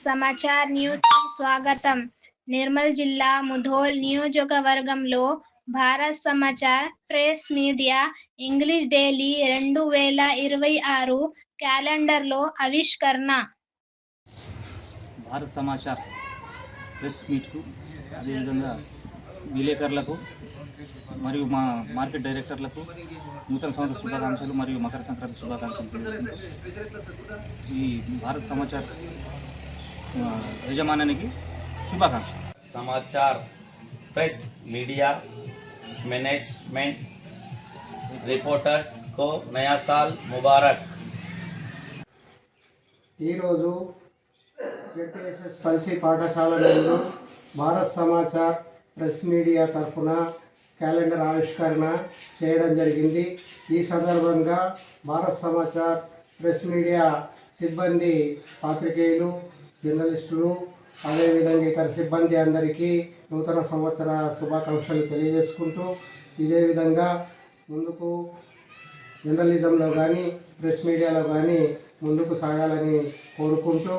Samachar news కి స్వాగతం. నిర్మల్ జిల్లా ముధోల్ నియోజకవర్గంలో Bharat Samachar press media English daily 2026 క్యాలెండర్లో ఆవిష్కరణ. భారత్ సమాచార్ ప్రెస్ మీట్కు అదేవిధంగా విలేకరులకు మరియు మా మార్కెట్ డైరెక్టర్లకు నూతన సంవత్సర శుభాకాంక్షలు మరియు మకర సంక్రాంతి శుభాకాంక్షలు తెలియజేస్తున్నాను. ఈ భారత్ సమాచార్ యజమానానికి శుభాకాంక్షలు. समाचार प्रेस मीडिया मैनेजमेंट रिपोर्टर्स को नया साल मुबारक. ఈరోజు జెడ్పీఎస్ఎస్ పరిసి పాఠశాల నందు భారత్ సమాచార్ ప్రెస్ మీడియా తరఫున క్యాలెండర్ ఆవిష్కరణ చేయడం జరిగింది. ఈ సందర్భంగా భారత్ సమాచార్ ప్రెస్ మీడియా సిబ్బంది, పాత్రికేయులు, జర్నలిస్టులు, అదేవిధంగా ఇతర సిబ్బంది అందరికీ నూతన సంవత్సర శుభాకాంక్షలు తెలియజేసుకుంటూ, ఇదే విధంగా ముందుకు జర్నలిజంలో కానీ ప్రెస్ మీడియాలో కానీ ముందుకు సాగాలని కోరుకుంటూ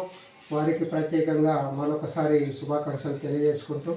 వారికి ప్రత్యేకంగా మరొకసారి శుభాకాంక్షలు తెలియజేసుకుంటూ